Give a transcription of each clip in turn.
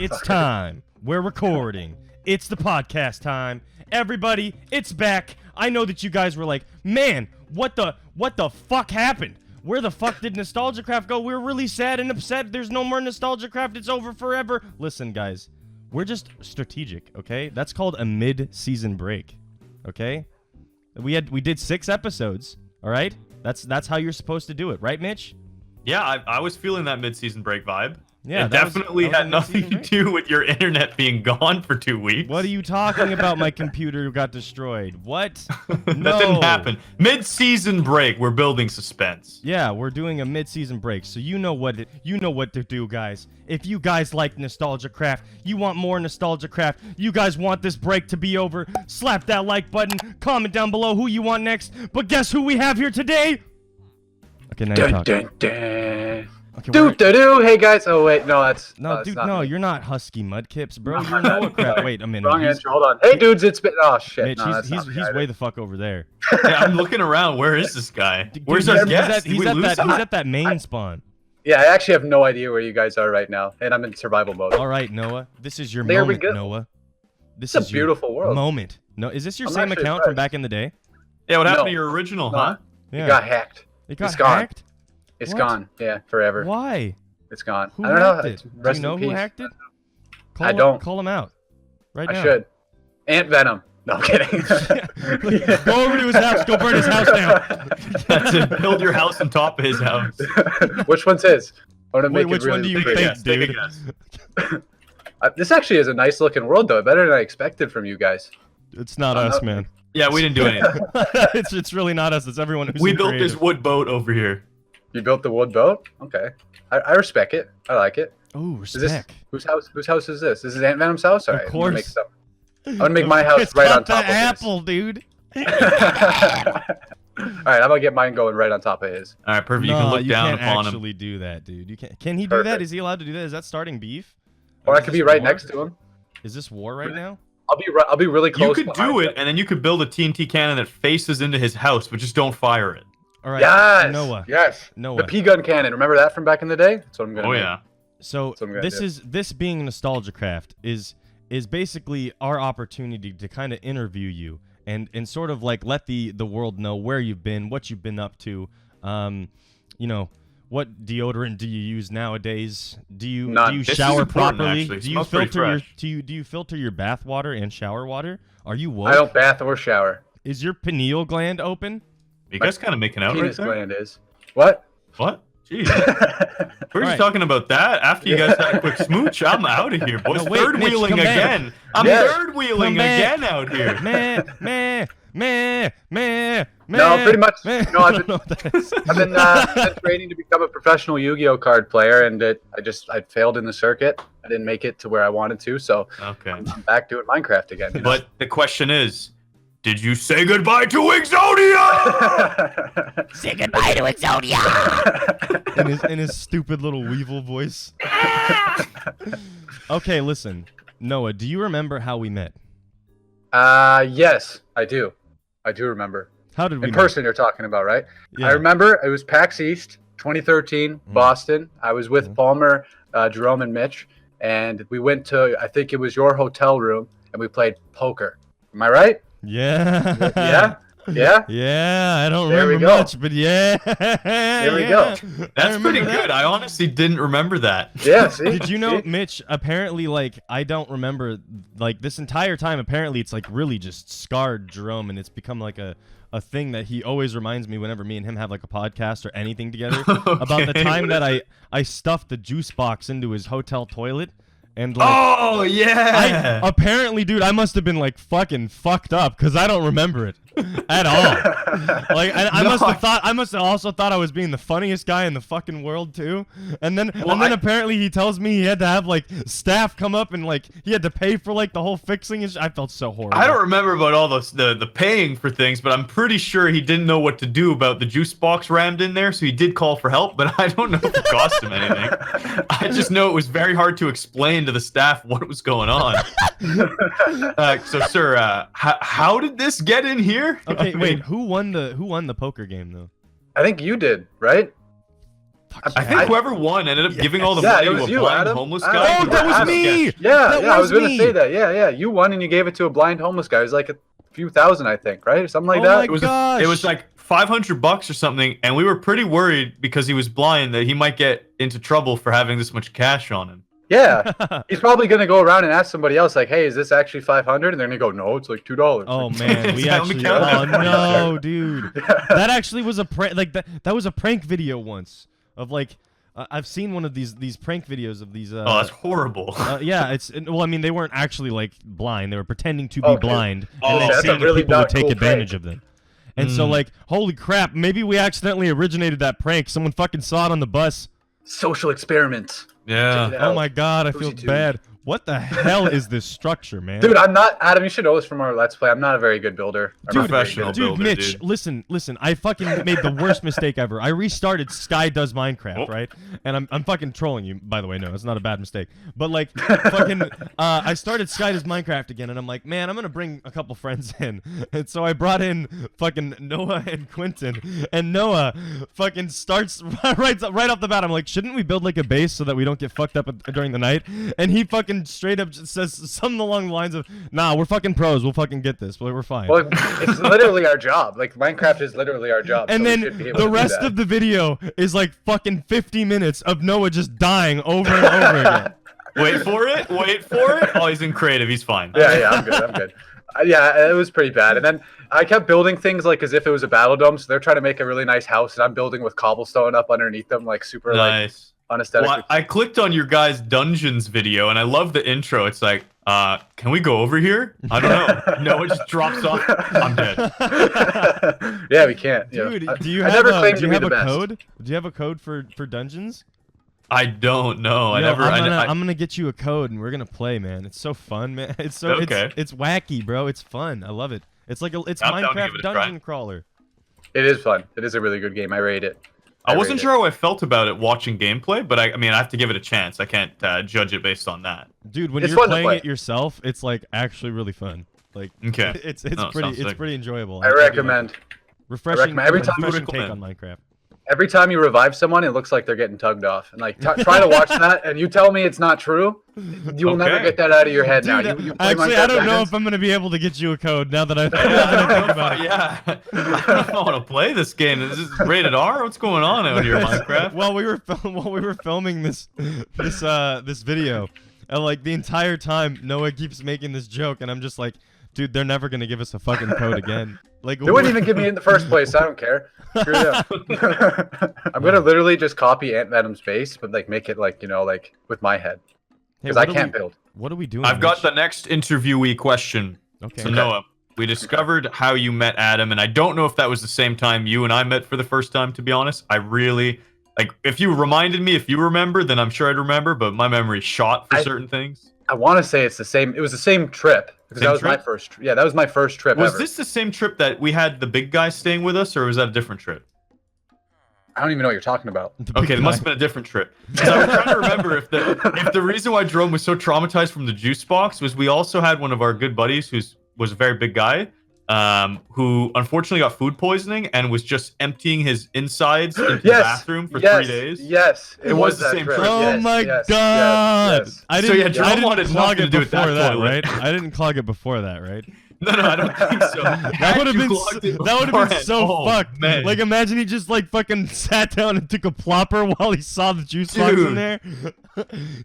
It's time. We're recording. It's the podcast time. Everybody, it's back. I know that you guys were like, man, what the fuck happened? Where the fuck did NoahCraft go? We're really sad and upset. There's no more NoahCraft. It's over forever. Listen, guys, we're just strategic, okay? That's called a mid-season break, okay? We did 6 episodes, all right? That's how you're supposed to do it, right, Mitch? Yeah, I was feeling that mid-season break vibe. Yeah, it definitely had nothing to do with your internet being gone for 2 weeks. What are you talking about? My computer got destroyed. What? That didn't happen. Mid-season break, we're building suspense. Yeah, we're doing a mid-season break, so you know what to do, guys. If you guys like NoahCraft, you want more NoahCraft, you guys want this break to be over, slap that like button, comment down below who you want next. But guess who we have here today? Okay, now you're talking. Okay, Hey guys. Oh wait, no, that's dude. not No, me. you're not Husky Mudkips, bro. You're NoahCraft. Wait a minute. Wrong answer. Hold on. Hey dudes, it's been. Oh shit. Mitch, no, he's way the fuck over there. Yeah, I'm looking around. Where is this guy? Where's our guest? He's at that main spawn. Yeah, I actually have no idea where you guys are right now, and I'm in survival mode. All right, Noah. This is your There we moment, go. Noah. This It's is a beautiful your world. moment. No, is this your I'm same actually account from impressed. back in the day? Yeah, what happened No. to your original, No. huh? Yeah. It got hacked. It got It's gone. hacked? It's What? gone. Yeah, forever. Why? It's gone. Who I don't know. hacked It's- it? Do Rest you know in who peace. hacked it? I don't. Call him out. Right now. I should. Ant Venom. No, I'm kidding. Go over to his house. Go burn his house down. That's it. Build your house on top of his house. Which one's his? I want to Wait, make which it really one do you big. think, Take a dude? guess. This actually is a nice looking world, though. Better than I expected from you guys. It's not I'm us, not- man. Yeah, we didn't do anything. it's really not us. It's everyone who's We built creative. this wood boat over here. You built the wood boat? Okay. I respect it. I like it. Ooh, Is this respect. whose house is this? This is Ant Venom's house? All right. Of I'm gonna make course. some. I'm gonna make my house It's right got on top the of apple, dude. his. Alright, I'm gonna get mine going right on top of his. All right, perfect. You can look down can't upon him. actually do that, dude. You can't. Can he do that? Perfect. Is he allowed to do that? Is that starting beef? Or I is could this be right war? next to him. Is this war right now? I'll be really close. You could behind do him. it, and then you could build a TNT cannon that faces into his house, but just don't fire it. All right. Yes. Noah. Yes. Noah. The P-gun cannon. Remember that from back in the day? That's what I'm gonna Oh make. yeah. So what I'm gonna do. this being NoahCraft is basically our opportunity to kind of interview you and sort of like let the world know where you've been, what you've been up to. You know, what deodorant do you use nowadays? Do you None. This is shower important, properly? actually. It Do you smells pretty filter your fresh. do you filter your bath water and shower water? Are you woke? I don't bath or shower. Is your pineal gland open? You guys kind of making out right Penis there? gland is. What? What? Jeez. We're just Alright. talking about that. After you guys had a quick smooch, I'm out of here, boys. No, wait, Third Mitch, wheeling come back. again. I'm Yes. third wheeling Come back. again out here. Meh. No, pretty much. Meh. No, I I've don't know what that is. I've been training to become a professional Yu-Gi-Oh card player, and I failed in the circuit. I didn't make it to where I wanted to, so Okay. I'm back doing Minecraft again. You know? But the question is, did you say goodbye to Exodia? Say goodbye to Exodia! in his stupid little weevil voice. Okay, listen. Noah, do you remember how we met? Yes, I do. I do remember. How did we In meet? person, you're talking about, right? Yeah. I remember it was PAX East, 2013, Boston. I was with Palmer, Jerome, and Mitch, and we went to, I think it was your hotel room, and we played poker. Am I right? Yeah. Yeah? Yeah? Yeah, I don't There we remember go. much, but yeah. There we go. That's pretty good. I honestly didn't remember that. Yeah, see? Did you know, See? Mitch, apparently, like, I don't remember, like, this entire time, apparently, it's, like, really just scarred Jerome, and it's become, like, a thing that he always reminds me whenever me and him have, like, a podcast or anything together about the Okay, time what that is I stuffed the juice box into his hotel toilet, and, like, Oh, yeah. apparently, dude, I must have been, like, fucking fucked up, because I don't remember it at all. Like, I No, must have also thought I was being the funniest guy in the fucking world, too. And then, Well, apparently he tells me he had to have, like, staff come up and, like, he had to pay for, like, the whole fixing. I felt so horrible. I don't remember about all the paying for things, but I'm pretty sure he didn't know what to do about the juice box rammed in there, so he did call for help, but I don't know if it cost him anything. I just know it was very hard to explain to the staff what was going on. So, sir, how did this get in here? Okay, I mean, wait, who won the poker game, though? I think you did, right? I think whoever won ended up giving all the money to a blind homeless guy. Oh, that was me! Yeah, I was gonna me. say that. Yeah. You won and you gave it to a blind homeless guy. It was like a few thousand, I think, right? Something like that. Gosh. It was like $500 or something, and we were pretty worried because he was blind that he might get into trouble for having this much cash on him. Yeah, he's probably gonna go around and ask somebody else, like, "Hey, is this actually 500?" And they're gonna go, "No, it's like $2." Oh man, we Tell me actually. count Oh that. no, dude. That actually was a prank. Like that was a prank video once of like. I've seen one of these prank videos of these. Oh, that's horrible. Yeah, well, I mean, they weren't actually like blind; they were pretending to be blind, and then that's seeing a really if people would not take cool advantage prank. of them. And so, like, holy crap, maybe we accidentally originated that prank. Someone fucking saw it on the bus. Social experiments. Yeah. Oh my god, I feel Who's he bad. What the hell is this structure, man? Dude, I'm not Adam. You should know this from our Let's Play. I'm not a very good builder. I'm not very Professional good. Dude, builder, Mitch, dude. listen. I fucking made the worst mistake ever. I restarted Sky Does Minecraft, right? And I'm fucking trolling you, by the way. No, it's not a bad mistake. But like, fucking, I started Sky Does Minecraft again, and I'm like, man, I'm gonna bring a couple friends in. And so I brought in fucking Noah and Quentin, and Noah fucking starts right off the bat. I'm like, shouldn't we build like a base so that we don't get fucked up during the night? And he fucking straight up just says something along the lines of, nah, we're fucking pros. We'll fucking get this. We're fine. Well, it's literally our job. Like Minecraft is literally our job. And so we then should be able the to do rest that. of the video is like fucking 50 minutes of Noah just dying over and over again. Wait for it. Wait for it. Oh, he's in creative. He's fine. Yeah, I'm good. I'm good. Yeah, it was pretty bad. And then I kept building things like as if it was a battle dome. So they're trying to make a really nice house, and I'm building with cobblestone up underneath them, like super Nice. unaesthetic. Well, I clicked on your guys' dungeons video, and I love the intro. It's like, can we go over here? I don't know. No, it just drops off. I'm dead. Yeah, we can't. Dude, Yeah. do you I have never a, claimed do to you be have the a best. code? Do you have a code for dungeons? I don't know. Yo, I I'm gonna get you a code and we're gonna play, man. It's so fun, man. It's so Okay. it's wacky, bro. It's fun. I love it. It's like it's I'm down to give Minecraft it a try. dungeon crawler. It is fun. It is a really good game. I rate it. I wasn't rate sure how I felt about it watching gameplay, but I mean, I have to give it a chance. I can't judge it based on that. Dude, when It's you're fun to playing play. it yourself, it's like actually really fun. Like Okay. it's No, sounds sick. pretty enjoyable. I give you, like, recommend. refreshing recommend every time- refreshing take recommend. on Minecraft. Every time you revive someone, it looks like they're getting tugged off. And like, try to watch that, and you tell me it's not true. You will never Okay. get that out of your head now. Dude, You play actually, Minecraft I don't know Dungeons? if I'm gonna be able to get you a code now that I think about it. Yeah. I don't know if I want to play this game. Is this rated R? What's going on out here, Minecraft? While we were filming this video, and like the entire time Noah keeps making this joke, and I'm just like, dude, they're never gonna give us a fucking code again. Like They wouldn't even give me in the first place. I don't care. Screw them. I'm gonna literally just copy Ant Venom's base, but like make it like like with my head because I can't build. What are we doing? I've got Mitch? the next interviewee question. Okay. So Noah, we discovered how you met Adam, and I don't know if that was the same time you and I met for the first time, to be honest. I really, like, if you reminded me, if you remember, then I'm sure I'd remember, but my memory's shot for certain things. I want to say it's the same. It was the same trip because Same that was trip? my first. Yeah, that was my first trip Was ever. this the same trip that we had the big guy staying with us, or was that a different trip? I don't even know what you're talking about. The big Okay, it guy. must have been a different trip. 'Cause I was trying to remember if the reason why Jerome was so traumatized from the juice box was we also had one of our good buddies was a very big guy, who unfortunately got food poisoning and was just emptying his insides into the bathroom for 3 days. Yes, It was the that same trip. trip. Oh Yes, my yes, god! yes. I So, didn't. yeah, Jerome I didn't wanted clog nothing it to do with that before that, toilet. right? I didn't clog it before that, right? No, I don't think so. That would have been so Oh, fucked. man. Like, imagine he just like fucking sat down and took a plopper while he saw the juice box in Dude. there.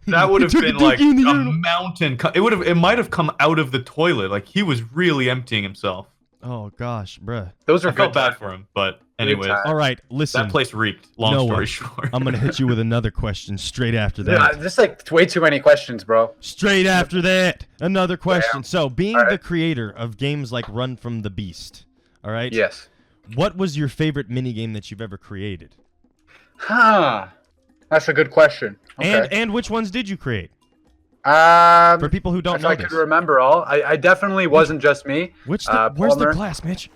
That would He have took a been like dookie in the a urinal. mountain. It might have come out of the toilet. Like he was really emptying himself. Oh gosh, bruh. Those are I felt good bad times. for him, but Good anyways, times. All right, listen. that place reeked. Long Noah, story short. I'm gonna hit you with another question straight after Dude, that. just like way too many questions, bro. Straight after that, another question. So, being All right. the creator of games like Run from the Beast, all right? Yes. What was your favorite minigame that you've ever created? Huh. That's a good question. Okay. And which ones did you create? For people who don't if know I this. could remember all, I definitely wasn't just me. Where's the Palmer. class, Mitch?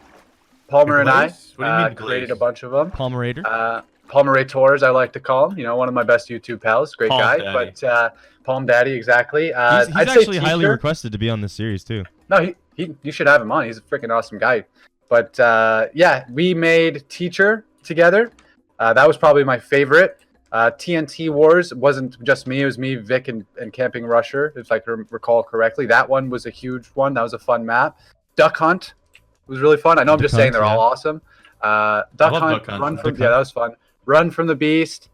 Palmer and I Glaze? What do you mean created glaze? a bunch of them. Palmerator? Palmerators, I like to call him. One of my best YouTube pals. Great Palm guy. Daddy. But Palm Daddy, exactly. He's I'd say actually highly teacher. requested to be on this series, too. No, you should have him on. He's a freaking awesome guy. But yeah, we made Teacher together. That was probably my favorite. TNT Wars wasn't just me; it was me, Vic, and Camping Rusher, if I can recall correctly. That one was a huge one. That was a fun map. Duck Hunt was really fun. I know I'm just saying they're all awesome. Duck Hunt, Run from that was fun. Run from the Beast.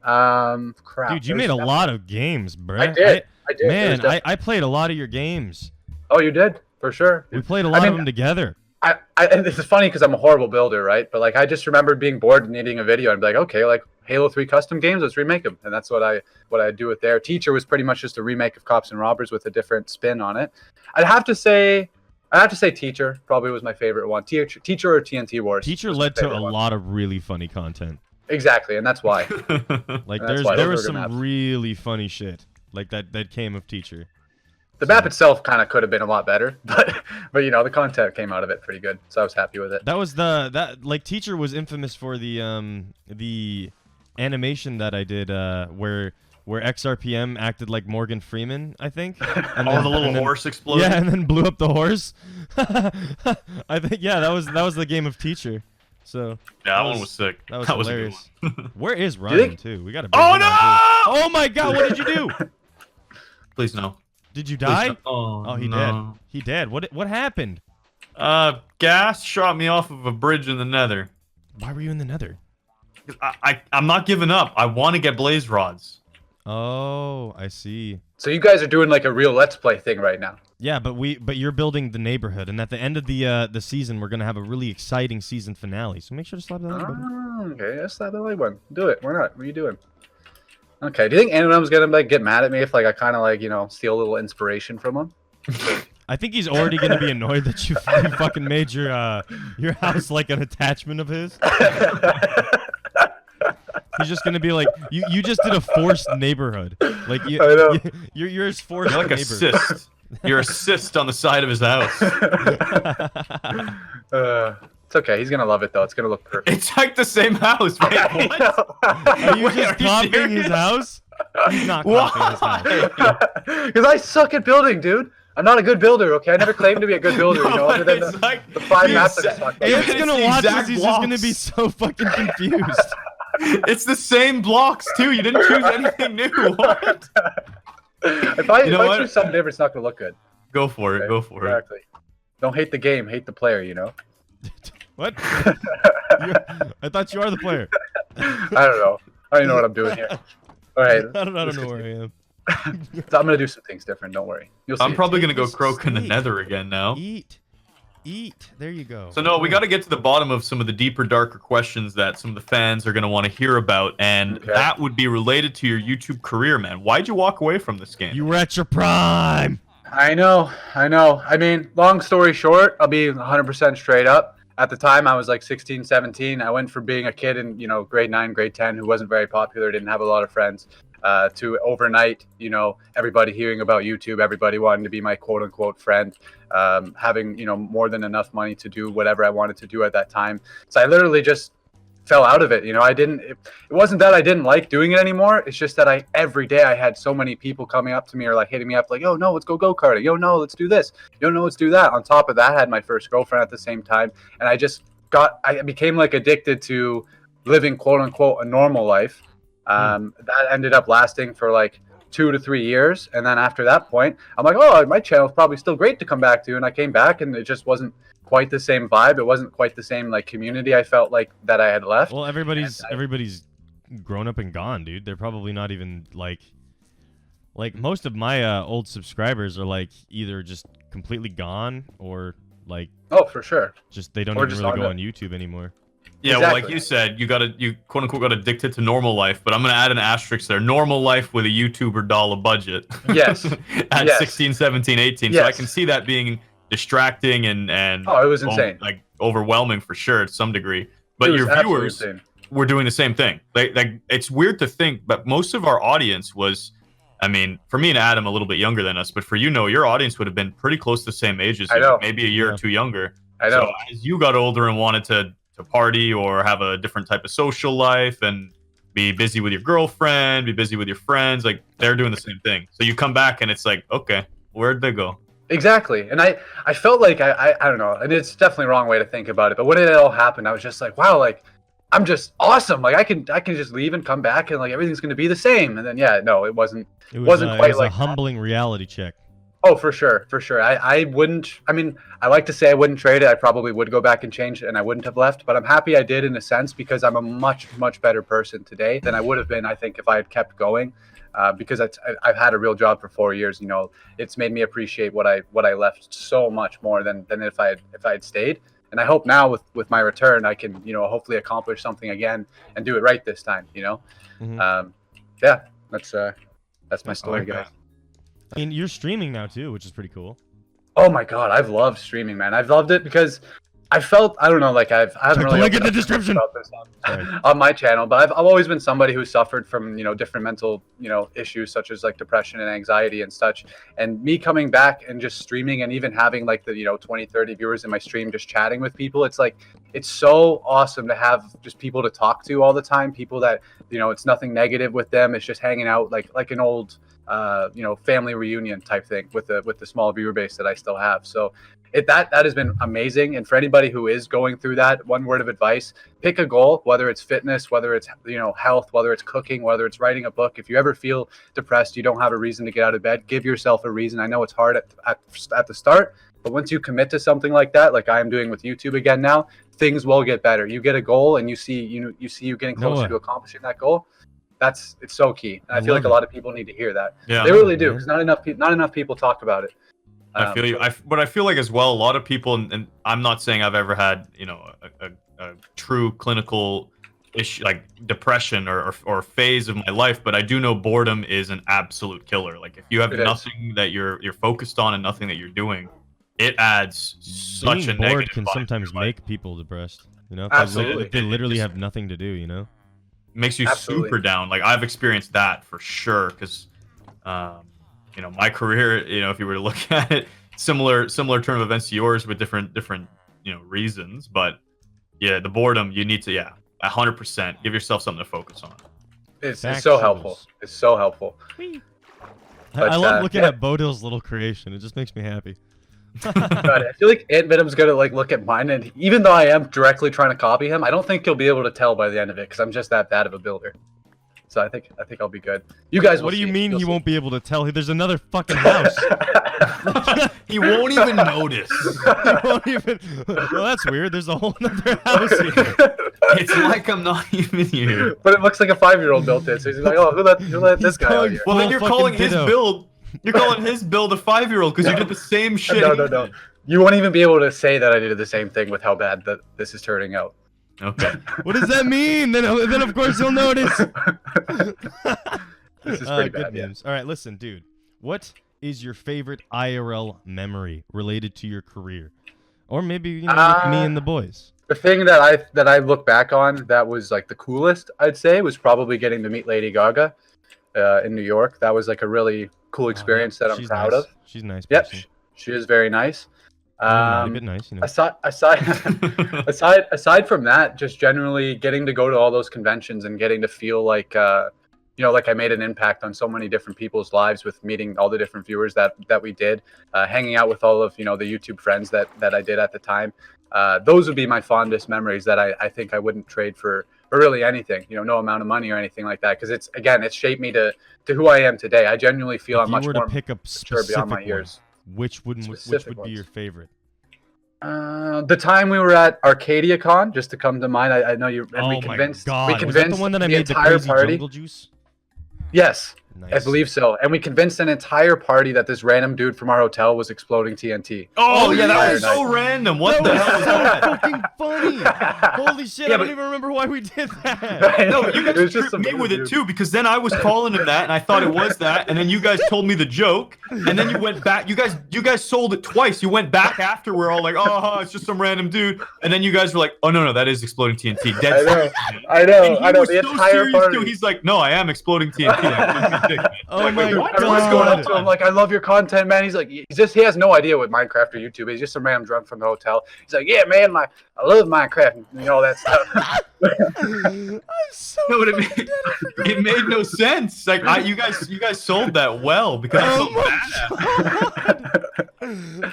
Crap. Dude, you made a lot of games, bro. I did. Man, I played a lot of your games. Oh, you did? For sure. We played a lot of them together. And this is funny because I'm a horrible builder, right? But like, I just remember being bored and needing a video and be like, okay, like Halo 3 custom games, let's remake them. And that's what I do with there. Teacher was pretty much just a remake of Cops and Robbers with a different spin on it. I'd have to say Teacher probably was my favorite one. Teacher or TNT Wars. Teacher led to a lot of really funny content. Exactly, and that's why. Like there was some really funny shit like that came of Teacher. The map itself kind of could have been a lot better, but you know, the content came out of it pretty good, so I was happy with it. That was like Teacher was infamous for the animation that I did where XRPM acted like Morgan Freeman, I think. And the little horse exploded. Yeah, and then blew up the horse. I think that was the game of Teacher. So that one was sick. That was hilarious. A good one. Where is Ryan too? We got to. Oh no! Oh my God! What did you do? Please no. Did you die? No. Oh, he no. did. He did. What happened? Gas shot me off of a bridge in the Nether. Why were you in the Nether? I'm not giving up. I want to get blaze rods. Oh, I see. So you guys are doing like a real Let's Play thing right now. Yeah, but you're building the neighborhood, and at the end of the season, we're gonna have a really exciting season finale. So make sure to slap that like button. Okay, let's slap that like button. Do it. Why not? What are you doing? Okay. Do you think anyone's gonna like get mad at me if like I kind of like steal a little inspiration from him? I think he's already gonna be annoyed that you fucking made your house like an attachment of his. He's just gonna be like, you just did a forced neighborhood. Like you're his forced You're like neighbor. a cyst. You're a cyst on the side of his house. It's okay. He's gonna love it though. It's gonna look perfect. It's like the same house. Wait, what? Are you just copying his house? He's not copying his house. Because I suck at building, dude. I'm not a good builder, okay? I never claimed to be a good builder, other than the 5 maps I just talked about. It's gonna watch this, he's just gonna be so fucking confused. It's the same blocks, too. You didn't choose anything new. What? If I choose something different, it's not gonna look good. Go for it. Go for it. Exactly. Don't hate the game, hate the player, What? I thought you are the player. I don't know. I don't even know what I'm doing here. All right. I don't know where I am. So I'm gonna do some things different. Don't worry. You'll see. I'm probably gonna go croak in the Nether again now. Eat. There you go. So no, we got to get to the bottom of some of the deeper, darker questions that some of the fans are gonna want to hear about, and that would be related to your YouTube career, man. Why'd you walk away from this game? You were at your prime. I know. I mean, long story short, I'll be 100% straight up. At the time, I was like 16, 17. I went from being a kid in, grade 9, grade 10, who wasn't very popular, didn't have a lot of friends, to overnight, everybody hearing about YouTube, everybody wanting to be my quote unquote friend, having, more than enough money to do whatever I wanted to do at that time. So I literally just fell out of it. It wasn't that I didn't like doing it anymore. It's just that every day I had so many people coming up to me or like hitting me up like, yo, no, let's go karting. Yo, no, let's do this. Yo, no, let's do that. On top of that, I had my first girlfriend at the same time. And I became like addicted to living quote unquote a normal life. That ended up lasting for like 2 to 3 years. And then after that point, I'm like, oh, my channel's probably still great to come back to. And I came back and it just wasn't quite the same vibe. It wasn't quite the same like community I felt like that I had left. Well, everybody's grown up and gone, dude. They're probably not even like most of my old subscribers are like either just completely gone or like for sure. Just they don't even really go on YouTube anymore. Yeah, exactly. Well, like you said, you quote unquote got addicted to normal life, but I'm gonna add an asterisk there. Normal life with a YouTuber dollar budget. Yes. At 16, 17, 18. Yes. So I can see that being distracting and it was insane. Like overwhelming for sure to some degree. But your viewers were doing the same thing. Like it's weird to think, but most of our audience was, I mean, for me and Adam a little bit younger than us, but for your audience would have been pretty close to the same age as you, maybe a year or two younger. I know. So as you got older and wanted to party or have a different type of social life and be busy with your girlfriend, be busy with your friends, like they're doing the same thing. So you come back and it's like, okay, where'd they go? Exactly. And I felt like I don't know, and it's definitely the wrong way to think about it, but when it all happened, I was just like, wow, like I'm just awesome. Like I can just leave and come back and like everything's gonna be the same. And then no, it wasn't. It was, wasn't quite it was like a humbling reality check. Oh, for sure, for sure. I wouldn't. I mean, I like to say I wouldn't trade it. I probably would go back and change it, and I wouldn't have left. But I'm happy I did in a sense because I'm a much better person today than I would have been. I think if I had kept going, because I've had a real job for 4 years. You know, it's made me appreciate what I left so much more than if I had stayed. And I hope now with my return, I can hopefully accomplish something again and do it right this time. Yeah, that's my story, guys. I mean, you're streaming now too, which is pretty cool. Oh my god, I've loved streaming, man. I've loved it because I don't know, like I haven't really link in the description about this on my channel, but I've always been somebody who suffered from different mental issues such as like depression and anxiety and such. And me coming back and just streaming and even having like the 20-30 viewers in my stream just chatting with people, it's like it's so awesome to have just people to talk to all the time. People that it's nothing negative with them. It's just hanging out like an old family reunion type thing with the small viewer base that I still have. So that has been amazing. And for anybody who is going through that, one word of advice: pick a goal, whether it's fitness, whether it's health, whether it's cooking, whether it's writing a book. If you ever feel depressed, you don't have a reason to get out of bed, give yourself a reason. I know it's hard at the start, but once you commit to something like that, like I'm doing with YouTube again now, things will get better. You get a goal and you see you getting closer to accomplishing that goal. It's so key. And I feel like a lot of people need to hear that. Yeah, they really do, because not enough people talk about it. I feel you. But I feel like as well, a lot of people, and I'm not saying I've ever had a true clinical issue like depression or phase of my life, but I do know boredom is an absolute killer. Like if you have nothing that you're focused on and nothing that you're doing, it adds such a negative. Bored can sometimes make people depressed. Absolutely. If they literally have nothing to do. Makes you super down. Like I've experienced that for sure, because my career, if you were to look at it, similar turn of events to yours with different reasons, but yeah, the boredom, you need to 100% give yourself something to focus on. It's so helpful. It's so helpful. I love looking at Bodil's little creation. It just makes me happy. God, I feel like Ant Venom's gonna look at mine, and even though I am directly trying to copy him, I don't think he'll be able to tell by the end of it because I'm just that bad of a builder. So I think I'll be good. You guys, what do you mean he won't be able to tell? There's another fucking house. He won't even notice. He won't even. Well, that's weird. There's a whole other house here. It's like I'm not even here. But it looks like a 5-year-old built it. So he's like, oh, who let this guy out here? Well, then you're calling his build. You're calling his build a 5-year-old because you did the same shit. No. You won't even be able to say that I did the same thing with how bad that this is turning out. Okay. What does that mean? Then of course you'll notice. This is pretty bad. News. All right, listen, dude. What is your favorite IRL memory related to your career, or maybe with me and the boys? The thing that I look back on that was like the coolest, I'd say, was probably getting to meet Lady Gaga in New York. That was like a really cool experience that I'm proud of. She's nice. Yep, she is very nice. A bit nice, Aside from that, just generally getting to go to all those conventions and getting to feel like like I made an impact on so many different people's lives with meeting all the different viewers that we did, hanging out with all of the YouTube friends that I did at the time. Those would be my fondest memories that I think I wouldn't trade for really anything. No amount of money or anything like that, because it's shaped me to who I am today. I genuinely feel I'm much more mature beyond my years. Which would be your favorite? The time we were at ArcadiaCon, just to come to mind. I know you. And we convinced. My God. We convinced was that the one that I the made the entire crazy party. jungle juice? Yes. Nice. I believe so. And we convinced an entire party that this random dude from our hotel was exploding TNT. Oh yeah, that was so random. What the hell was that? Fucking funny. Holy shit, I don't even remember why we did that. No, you guys tripped me with it too, because then I was calling him that and I thought it was that, and then you guys told me the joke, and then you went back. You guys sold it twice. You went back after we're all like, oh, it's just some random dude, and then you guys were like, oh no, that is exploding TNT. I know. The entire party. Too. He's like, no, I am exploding TNT. Oh my God. I was going up to him like, I love your content, man. He's like, he has no idea what Minecraft or YouTube is. He's just some random drunk from the hotel. He's like, yeah, man, I love Minecraft and all that stuff. I'm so it made no sense. Like you guys sold that well because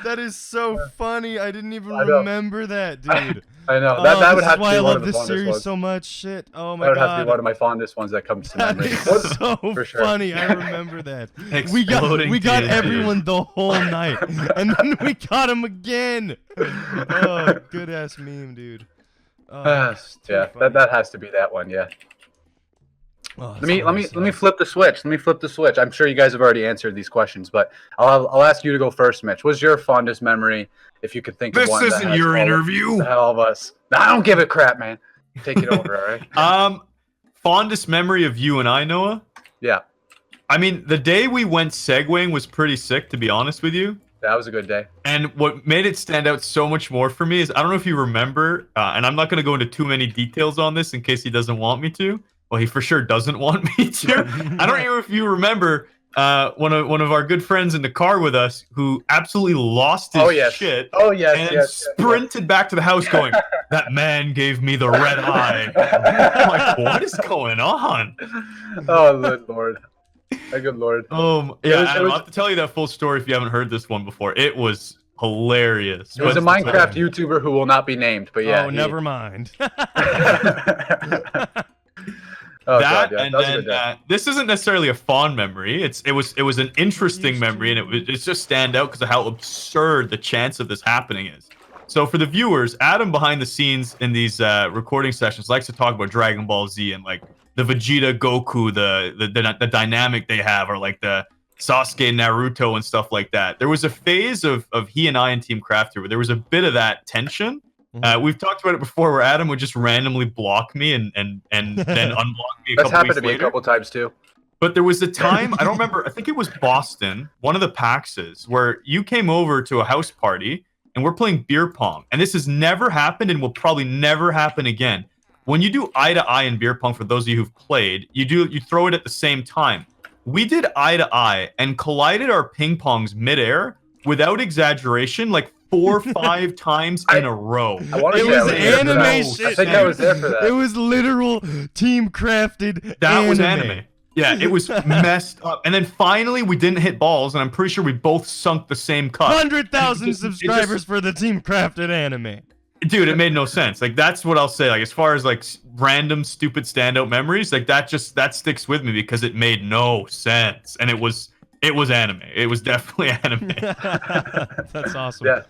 that is so funny. I didn't even remember that, dude. I know that would this have is to why be I one love of the this fondest series ones. so much. Shit. Oh my That would god. have to be one of my fondest ones that comes to That memory. is so For sure. funny. I remember that. Exploding we got TNT. everyone the whole night, and then we got him again. Oh, good ass meme, dude. Oh, it's too Yeah, funny. that has to be that one. Yeah. Oh, Let me flip the switch. Let me flip the switch. I'm sure you guys have already answered these questions, but I'll ask you to go first, Mitch. What's your fondest memory, if you could think of This one? isn't your interview. All of us. I don't give a crap, man. Take it over, all right? Fondest memory of you and I, Noah? Yeah, I mean, the day we went segwaying was pretty sick, to be honest with you. that was a good day. And what made it stand out so much more for me is, I don't know if you remember, and I'm not going to go into too many details on this in case he doesn't want me to. Well, he for sure doesn't want me to. I don't know if you remember one of our good friends in the car with us who absolutely lost his shit. Oh yes, and yes. sprinted back to the house going, "That man gave me the red eye." I'm like, what is going on? Oh, good lord. Oh, good lord. Yeah, It Adam, was- I'll have to tell you that full story if you haven't heard this one before. It was hilarious. It was a But- Minecraft YouTuber who will not be named, but yeah. Oh, never mind. Oh, that God, yeah, and that was a then good day. this isn't necessarily a fond memory. It was an interesting memory, and it's just stand out because of how absurd the chance of this happening is. So for the viewers, Adam behind the scenes in these recording sessions likes to talk about Dragon Ball Z and like the Vegeta Goku, the dynamic they have, or like the Sasuke Naruto and stuff like that. There was a phase of he and I and Team Crafter where there was a bit of that tension. We've talked about it before, where Adam would just randomly block me and then unblock me a That's couple happened weeks to me later. a couple times too. But there was a time, I don't remember, I think it was Boston, one of the PAXs, where you came over to a house party and we're playing beer pong. And this has never happened and will probably never happen again. When you do eye to eye in beer pong, for those of you who've played, you throw it at the same time. We did eye to eye and collided our ping pongs midair without exaggeration, like 4 or 5 times in a row. I wanna It say was I was there for anime that. shit. I think I was there for that. It was literal team crafted. That was anime. Yeah, it was messed up. And then finally, we didn't hit balls, and I'm pretty sure we both sunk the same cup. 100,000 It just- subscribers for the team crafted anime. Dude, it made no sense. Like, that's what I'll say. Like, as far as like random stupid standout memories, like that sticks with me because it made no sense, and it was anime. It was definitely anime. That's awesome. Yeah.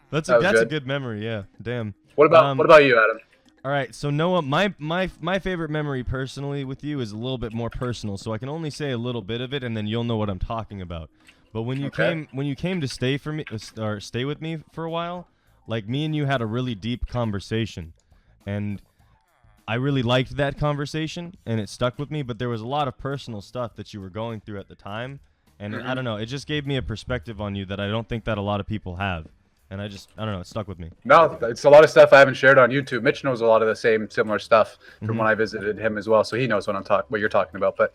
That's That was a good. good memory. Yeah. Damn. What about you, Adam? All right, so Noah, my favorite memory personally with you is a little bit more personal, so I can only say a little bit of it, and then you'll know what I'm talking about. But when you came to stay with me for a while, like me and you had a really deep conversation, and I really liked that conversation, and it stuck with me. But there was a lot of personal stuff that you were going through at the time, and I don't know, it just gave me a perspective on you that I don't think that a lot of people have. And I don't know, it stuck with me. No, it's a lot of stuff I haven't shared on YouTube. Mitch knows a lot of the similar stuff from when I visited him as well, so he knows what you're talking about. But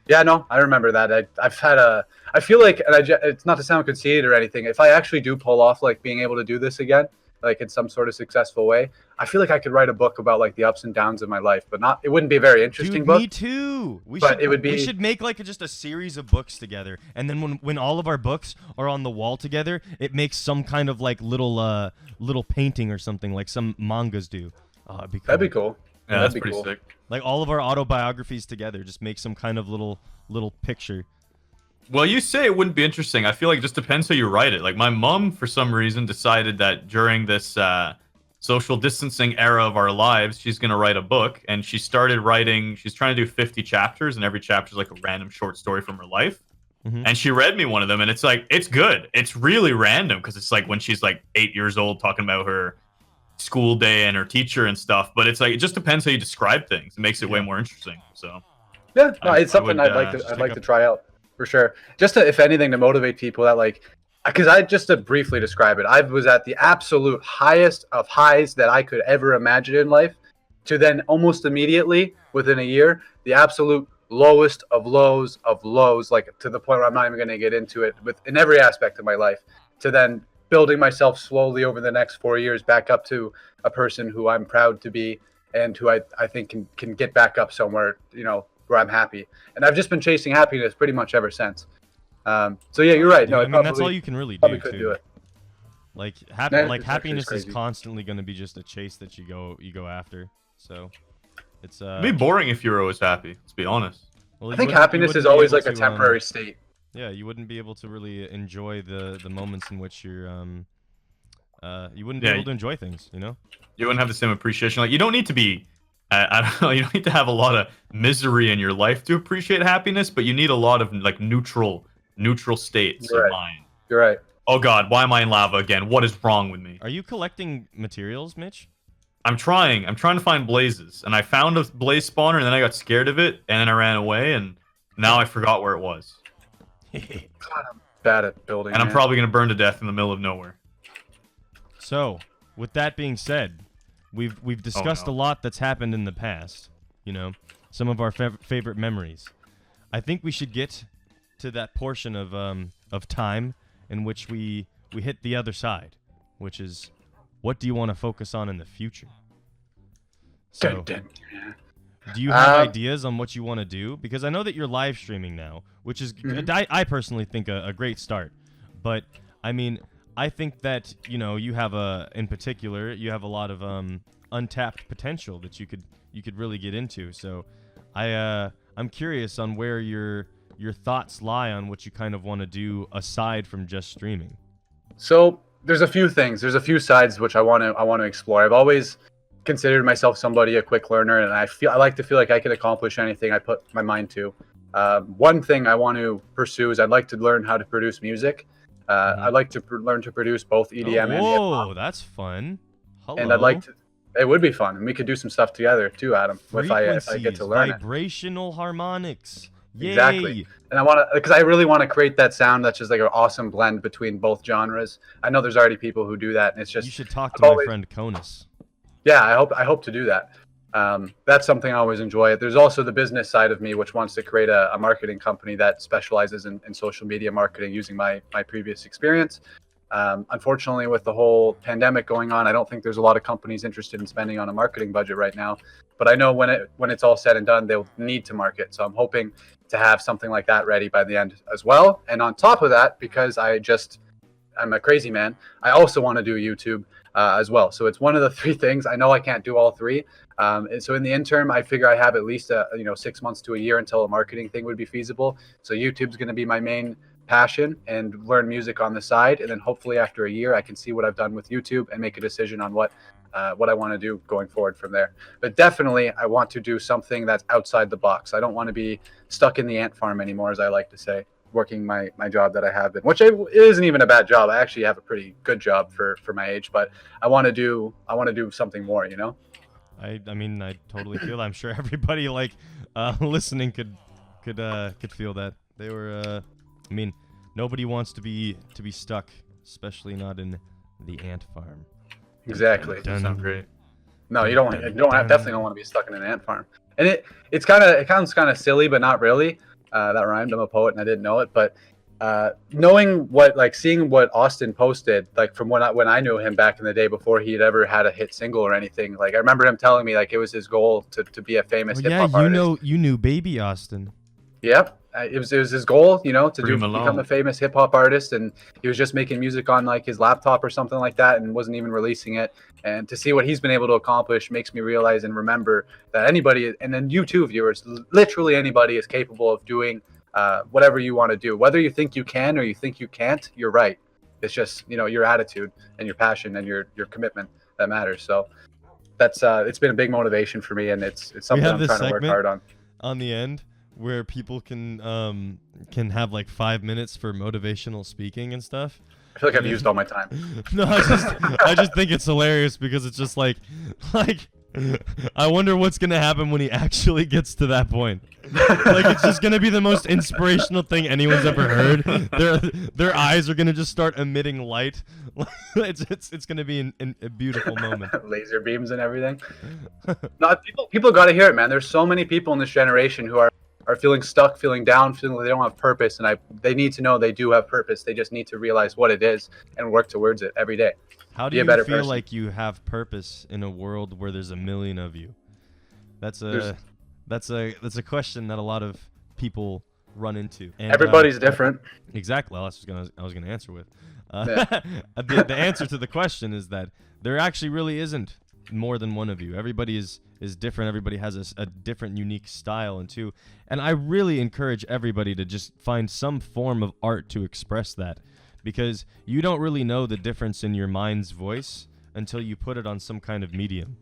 yeah, no, I remember that. I feel like, and it's not to sound conceited or anything, if I actually do pull off like being able to do this again, like in some sort of successful way, I feel like I could write a book about like the ups and downs of my life, but it wouldn't be a very interesting Dude, book. me too. We should make like just a series of books together, and then when all of our books are on the wall together, it makes some kind of like little painting or something like some mangas do. It'd be cool. That'd be cool. Yeah, That'd that's be pretty cool. sick. Like all of our autobiographies together, just make some kind of little picture. Well, you say it wouldn't be interesting. I feel like it just depends how you write it. Like, my mom, for some reason, decided that during this social distancing era of our lives, she's going to write a book. And she started writing, she's trying to do 50 chapters, and every chapter is like a random short story from her life. Mhm. And she read me one of them, and it's like, it's good. It's really random because it's like when she's like 8 years old talking about her school day and her teacher and stuff. But it's like, it just depends how you describe things. It makes it way more interesting. So, Yeah, no, I it's something would, I'd like just to take up- try out for sure. Just to, if anything, to motivate people that like, because I just to briefly describe it, I was at the absolute highest of highs that I could ever imagine in life, to then almost immediately within a year, the absolute lowest of lows, like to the point where I'm not even going to get into it in every aspect of my life, to then building myself slowly over the next 4 years back up to a person who I'm proud to be and who I think can get back up somewhere, where I'm happy. And I've just been chasing happiness pretty much ever since. So yeah, you're right. No, I I mean, that's probably- all you can really do. probably could too. do it. Like It's happiness is crazy. constantly going to be just a chase that you go after. So it's It'd be boring if you were always happy. Let's be honest. well, I you think wouldn't- you happiness wouldn't is be always able like a to, temporary state. Yeah, you wouldn't be able to really enjoy the moments in which you're you wouldn't be Yeah, able to enjoy things, you know? You wouldn't have the same appreciation. Like you don't need to be. I don't know. You don't need to have a lot of misery in your life to appreciate happiness, but you need a lot of like neutral states You're of right. mind. You're right. Oh God, why am I in lava again? What is wrong with me? Are you collecting materials, Mitch? I'm trying. I'm trying to find blazes, and I found a blaze spawner, and then I got scared of it, and then I ran away, and now I forgot where it was. God, I'm bad at building. And I'm man. probably gonna burn to death in the middle of nowhere. So, with that being said, we've discussed no. a lot that's happened in the past, you know, some of our favorite memories. I think we should get to that portion of time in which we hit the other side, which is what do you want to focus on in the future? So, Dun, dun. do you have ideas on what you want to do? Because I know that you're live streaming now, which is I personally think a great start. But I mean, I think that you have in particular you have a lot of untapped potential that you could really get into. So I'm curious on where your thoughts lie on what you kind of want to do aside from just streaming. So there's a few things. There's a few sides which I want to explore. I've always considered myself a quick learner, and I like to feel like I can accomplish anything I put my mind to. One thing I want to pursue is I'd like to learn how to produce music. I'd like to learn to produce both EDM and hip hop. Whoa, that's fun. Hello. And I'd like to. It would be fun, and we could do some stuff together too, Adam. If I get to learn it. Vibrational harmonics. Yay. Exactly. And I want to, because I really want to create that sound that's just like an awesome blend between both genres. I know there's already people who do that, and it's just. You should talk to I've my always- friend Conus. Yeah, I hope to do that. That's something I always enjoy. There's also the business side of me, which wants to create a marketing company that specializes in social media marketing using my previous experience. Unfortunately, with the whole pandemic going on, I don't think there's a lot of companies interested in spending on a marketing budget right now. But I know when it's all said and done, they'll need to market. So I'm hoping to have something like that ready by the end as well. And on top of that, because I'm a crazy man, I also want to do YouTube as well. So it's one of the three things. I know I can't do all three. And so in the interim, I figure I have at least 6 months to a year until a marketing thing would be feasible. So YouTube's going to be my main passion and learn music on the side. And then hopefully after a year, I can see what I've done with YouTube and make a decision on what I want to do going forward from there. But definitely, I want to do something that's outside the box. I don't want to be stuck in the ant farm anymore, as I like to say, working my job that I have been, which isn't even a bad job. I actually have a pretty good job for my age, but I want to do something more, I mean, I totally feel that. I'm sure everybody listening could feel that. They were I mean, nobody wants to be stuck, especially not in the ant farm. Exactly. Sounds great. No, you don't. Definitely don't want to be stuck in an ant farm. And it sounds kind of silly, but not really. That rhymed. I'm a poet, and I didn't know it. But seeing what Austin posted, like from when I knew him back in the day before he had ever had a hit single or anything. Like I remember him telling me like it was his goal to be a famous hip hop artist. You knew Baby Austin. Yep. It was his goal, to Dream become alone. a famous hip hop artist, and he was just making music on like his laptop or something like that, and wasn't even releasing it. And to see what he's been able to accomplish makes me realize and remember that anybody, and then you too, viewers, literally anybody is capable of doing whatever you want to do. Whether you think you can or you think you can't, you're right. It's just your attitude and your passion and your commitment that matters. So that's it's been a big motivation for me, and it's something I'm trying to work hard on the end where people can have like 5 minutes for motivational speaking and stuff. I feel like I've used all my time. No, I just think it's hilarious because it's just like I wonder what's gonna happen when he actually gets to that point. Like it's just gonna be the most inspirational thing anyone's ever heard. Their eyes are gonna just start emitting light. It's gonna be a beautiful moment. Laser beams and everything. No, people got to hear it, man. There's so many people in this generation who are feeling stuck, feeling down, feeling like they don't have purpose, and they need to know they do have purpose. They just need to realize what it is and work towards it every day. How do Be a you better feel person. like you have purpose in a world where there's a million of you? That's a question that a lot of people run into. And, Everybody's different. Exactly. Well, that's what I was gonna answer with. The answer to the question is that there actually really isn't more than one of you. Everybody is different. Everybody has a different, unique style, and I really encourage everybody to just find some form of art to express that, because you don't really know the difference in your mind's voice until you put it on some kind of medium.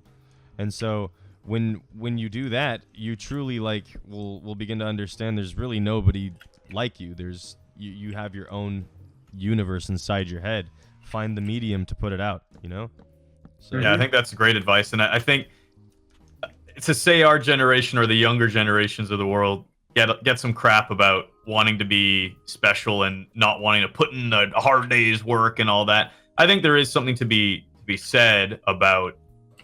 And so when you do that, you truly will begin to understand there's really nobody like you. You have your own universe inside your head. Find the medium to put it out, So, yeah, I think that's great advice. And I think to say our generation or the younger generations of the world get some crap about wanting to be special and not wanting to put in a hard day's work and all that. I think there is something to be said about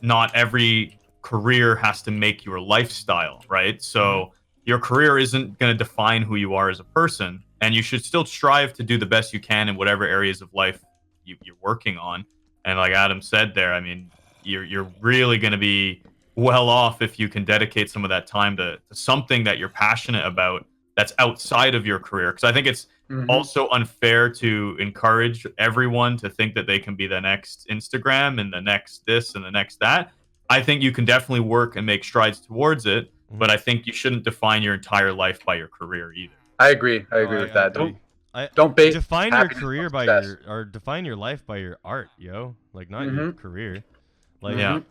not every career has to make your lifestyle, right? So your career isn't going to define who you are as a person, and you should still strive to do the best you can in whatever areas of life you're working on. And like Adam said there, I mean, you're really going to be well off if you can dedicate some of that time to something that you're passionate about that's outside of your career. Because I think it's also unfair to encourage everyone to think that they can be the next Instagram and the next this and the next that. I think you can definitely work and make strides towards it, but I think you shouldn't define your entire life by your career either. I agree. I agree with that. Agree. Don't base define your happiness career on by success. or define your life by your art, yo. Like not your career. Like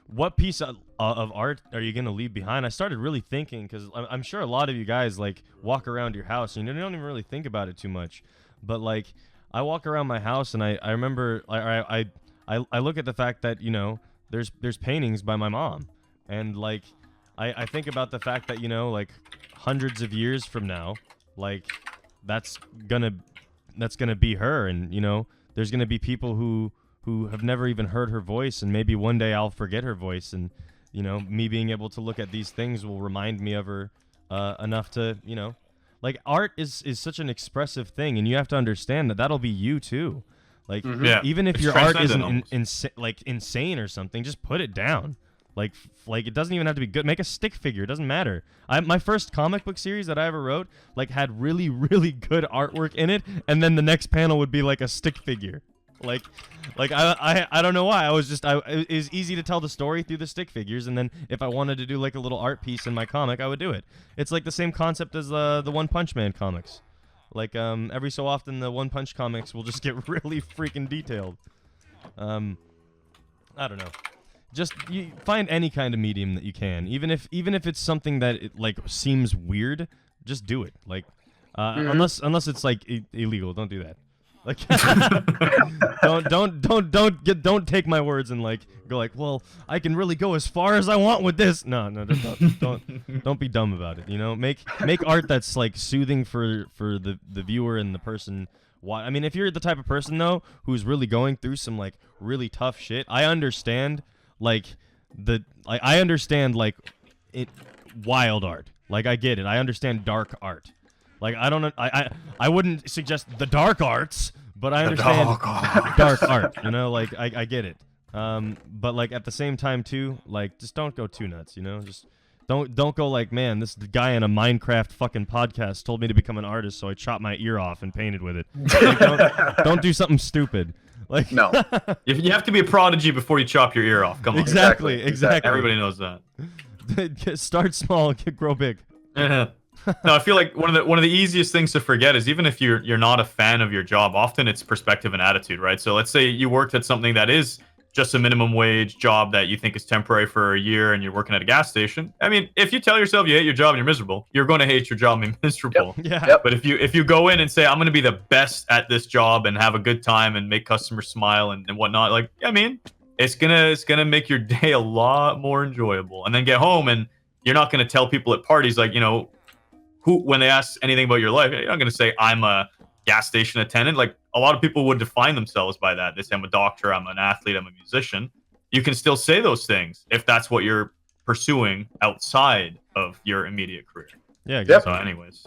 what piece of art are you gonna leave behind? I started really thinking, because I'm sure a lot of you guys like walk around your house and you don't even really think about it too much. But like I walk around my house and I remember I look at the fact that there's paintings by my mom, and like I think about the fact that like hundreds of years from now, like that's gonna be her, and there's gonna be people who have never even heard her voice, and maybe one day I'll forget her voice, and me being able to look at these things will remind me of her enough to like art is such an expressive thing, and you have to understand that that'll be you too. Like even if your art isn't insane or something, just put it down. Like it doesn't even have to be good. Make a stick figure. It doesn't matter. My first comic book series that I ever wrote had really, really good artwork in it, and then the next panel would be like a stick figure. Like I don't know why. It was easy to tell the story through the stick figures, and then if I wanted to do like a little art piece in my comic, I would do it. It's like the same concept as the One Punch Man comics. Like every so often the One Punch comics will just get really freaking detailed. I don't know. Just you find any kind of medium that you can, even if it's something that seems weird, just do it. Like unless it's like illegal, don't do that. Like don't take my words and go well, I can really go as far as I want with this. No, don't be dumb about it. Make art that's like soothing for the viewer and the person. I mean, if you're the type of person though who's really going through some really tough shit, I understand. I understand wild art. Like I get it. I understand dark art. Like I wouldn't suggest the dark arts, but I understand dark art. I get it. But at the same time too, just don't go too nuts. Just don't go man, this guy in a Minecraft fucking podcast told me to become an artist, so I chopped my ear off and painted with it. Don't do something stupid. No, you have to be a prodigy before you chop your ear off. Come on. Exactly. Everybody knows that. Start small, grow big. No, I feel like one of the easiest things to forget is even if you're not a fan of your job, often it's perspective and attitude, right? So let's say you worked at something that is just a minimum wage job that you think is temporary for a year, and you're working at a gas station. I mean, if you tell yourself you hate your job and you're miserable, you're going to hate your job and be miserable. Yep. But if you go in and say, I'm going to be the best at this job and have a good time and make customers smile and whatnot, it's gonna make your day a lot more enjoyable. And then get home and you're not going to tell people at parties who, when they ask anything about your life, you're not going to say I'm a gas station attendant. A lot of people would define themselves by that. They say I'm a doctor, I'm an athlete, I'm a musician. You can still say those things if that's what you're pursuing outside of your immediate career. Yeah. Exactly. So anyways,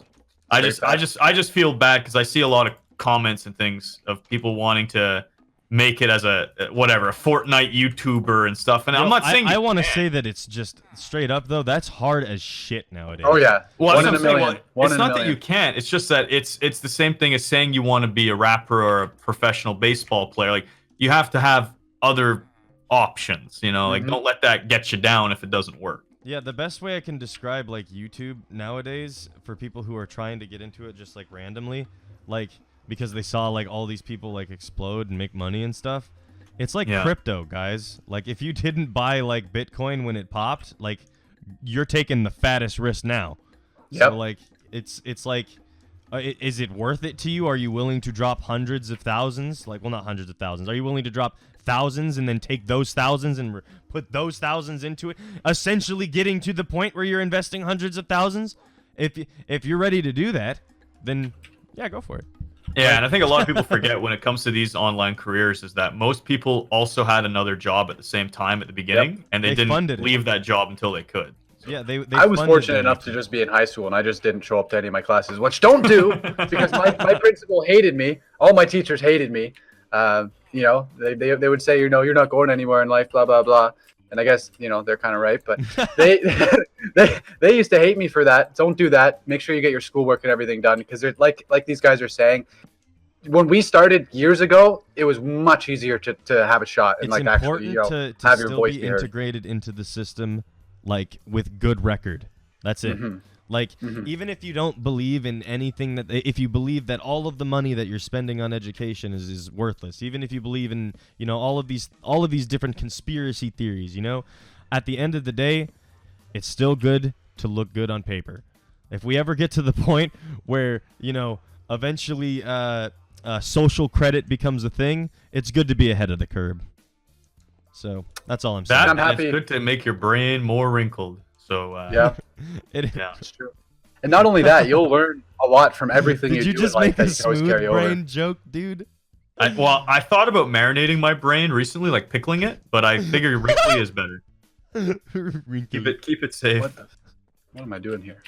I just feel bad because I see a lot of comments and things of people wanting to make it as a Fortnite YouTuber and stuff. And I'm not saying I want to say that it's just straight up though. That's hard as shit nowadays. Oh yeah. Well, One that's in what a I'm saying. million. Well, One it's in a not that million. you can't. It's just that it's the same thing as saying you want to be a rapper or a professional baseball player. Like you have to have other options. You know, like don't let that get you down if it doesn't work. Yeah, the best way I can describe like YouTube nowadays for people who are trying to get into it just like randomly, like because they saw like all these people like explode and make money and stuff. It's like crypto, guys. Like if you didn't buy like Bitcoin when it popped, like you're taking the fattest risk now. Yep. So like it's like is it worth it to you? Are you willing to drop hundreds of thousands? Like well not hundreds of thousands. Are you willing to drop thousands and then take those thousands and put those thousands into it, essentially getting to the point where you're investing hundreds of thousands? If you're ready to do that, then yeah, go for it. Yeah, and I think a lot of people forget when it comes to these online careers is that most people also had another job at the same time at the beginning, and they didn't leave that job until they could. So. Yeah, they I was fortunate enough to just be in high school, and I just didn't show up to any of my classes, which don't do because my principal hated me. All my teachers hated me. You know, they would say, you know, you're not going anywhere in life, blah blah blah. And I guess you know they're kind of right, but they used to hate me for that. Don't do that. Make sure you get your schoolwork and everything done because they're like these guys are saying. When we started years ago, it was much easier to have a shot and it's like important actually, you know, to have your still voice be be heard. integrated into the system, like with good record. That's it. Like even if you don't believe in anything that, if you believe that all of the money that you're spending on education is worthless, even if you believe in you know all of these different conspiracy theories, you know, at the end of the day, it's still good to look good on paper. If we ever get to the point where you know eventually social credit becomes a thing, it's good to be ahead of the curve. So that's all I'm saying. I'm happy. It's good to make your brain more wrinkled. So yeah, it's true. And not only that, you'll learn a lot from everything Did you you do just in life make a that you can always smooth carry brain over. joke, dude? I thought about marinating my brain recently, like pickling it, but I figure wrinkly is better. Keep it safe. What am I doing here?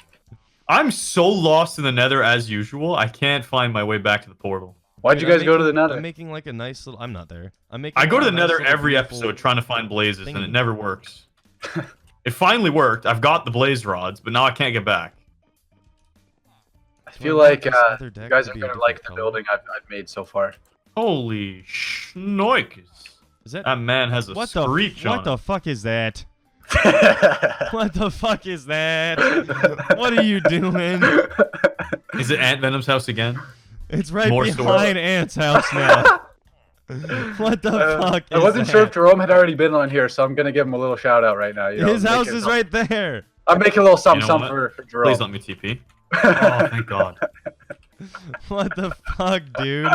I'm so lost in the Nether as usual. I can't find my way back to the portal. Why'd you guys go to the Nether? I'm making like a nice little. I'm not there. I go to the nice Nether little every beautiful episode trying to find blazes, and thingy. it never works. It finally worked. I've got the blaze rods, but now I can't get back. I feel want like this other you deck guys to are be a gonna different like the color. building I've made so far. Holy schnoikes. Is that That man has a screech on what the him. fuck is that? What the fuck is that? What are you doing? Is it Ant Venom's house again? It's right More behind Ant's house now. What the fuck is I wasn't that? sure if Jerome had already been on here, so I'm gonna give him a little shout out right now. You know, His house making is some- right there. I'm making a little something, You know something what? for Jerome. Please let me TP. Oh, thank God. What the fuck, dude?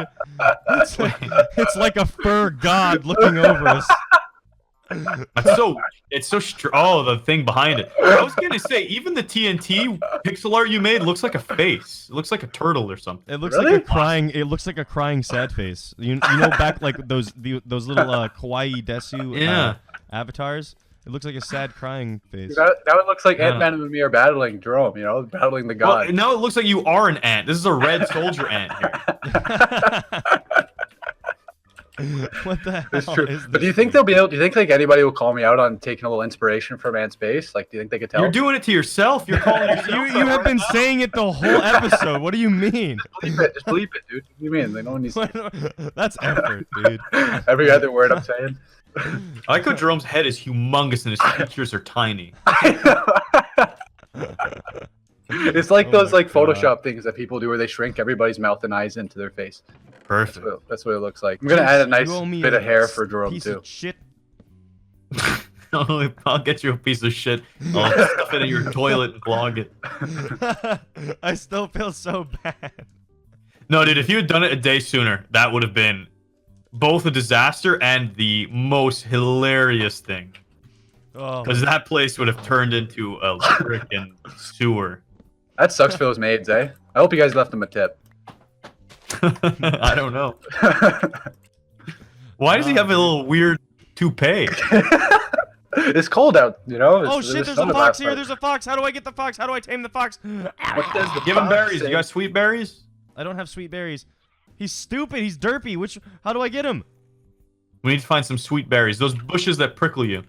It's like a fur god looking over us. It's so oh, the thing behind it. I was gonna say, even the TNT pixel art you made looks like a face. It looks like a turtle or something. It looks Really? like a crying. It looks like a crying sad face. You know back like those little kawaii desu avatars. It looks like a sad crying face. That one looks like Yeah. Ant-Man and me are battling Jerome, you know, battling the god. Well, now it looks like you are an ant. This is a red soldier ant here. What the hell It's true. is But do you this think thing? they'll be able? Do you think like anybody will call me out on taking a little inspiration from Ant's base? Like, do you think they could tell? You're doing it to yourself. You're calling yourself. You have been saying it the whole episode. What do you mean? Bleep it. Just bleep it, dude. What do you mean? Like, no one needs to... That's effort, dude. Every other word I'm saying. I like how Jerome's head is humongous and his features are tiny. It's like Oh those my like God. Photoshop things that people do where they shrink everybody's mouth and eyes into their face. Perfect. That's what it looks like. I'm gonna add a nice You owe me bit a of hair for Jerome piece too. of shit. I'll get you a piece of shit. I'll stuff it in your toilet and clog it. I still feel so bad. No, dude, if you had done it a day sooner, that would have been both a disaster and the most hilarious thing. Oh, Because that place would have turned into a freaking sewer. That sucks for those maids, eh? I hope you guys left them a tip. I don't know. Why does he have a little weird toupee? It's cold out, you know. oh It shit! was There's a sunny fox last here. night. There's a fox. How do I get the fox? How do I tame the fox? What does the Give him fox berries. say? You got sweet berries? I don't have sweet berries. He's stupid. He's derpy. How do I get him? We need to find some sweet berries. Those bushes that prickle you.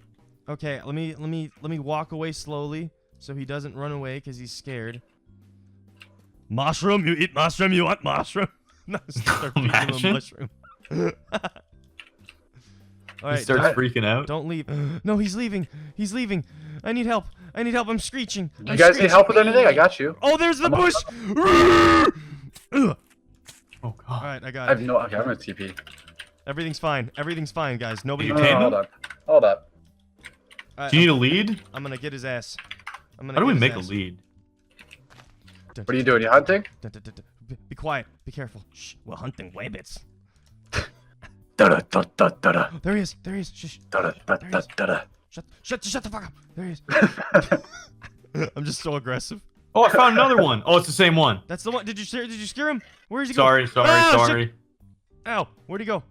Okay, let me walk away slowly so he doesn't run away because he's scared. Mushroom, you eat mushroom, you want mushroom. No, start feeding him a Imagine. mushroom. All He right, starts freaking out. don't leave. No, he's leaving. He's leaving. I need help. I need help. I'm screeching. You guys need help with anything? I got you. Oh, there's the bush. Ugh. Oh god. All right, I I got have it. no. Okay, I'm gonna TP. Everything's fine. Everything's fine, guys. Nobody. You No, tame him? hold up. Hold up. All right, Do you need a lead? I'm gonna get his ass. I'm gonna How do we get make a his ass. lead? What are you doing? You hunting? Be quiet. Be careful. Shh. We're hunting wabbits. Da da da da da There he is. There he is. Shh. da da da da da. Shut the fuck up. There he is. I'm just so aggressive. Oh, I found another one. Oh, it's the same one. That's the one. Did you scare him? Where is he Sorry, going? sorry, Ah, sorry. shit. Ow. Where'd he go?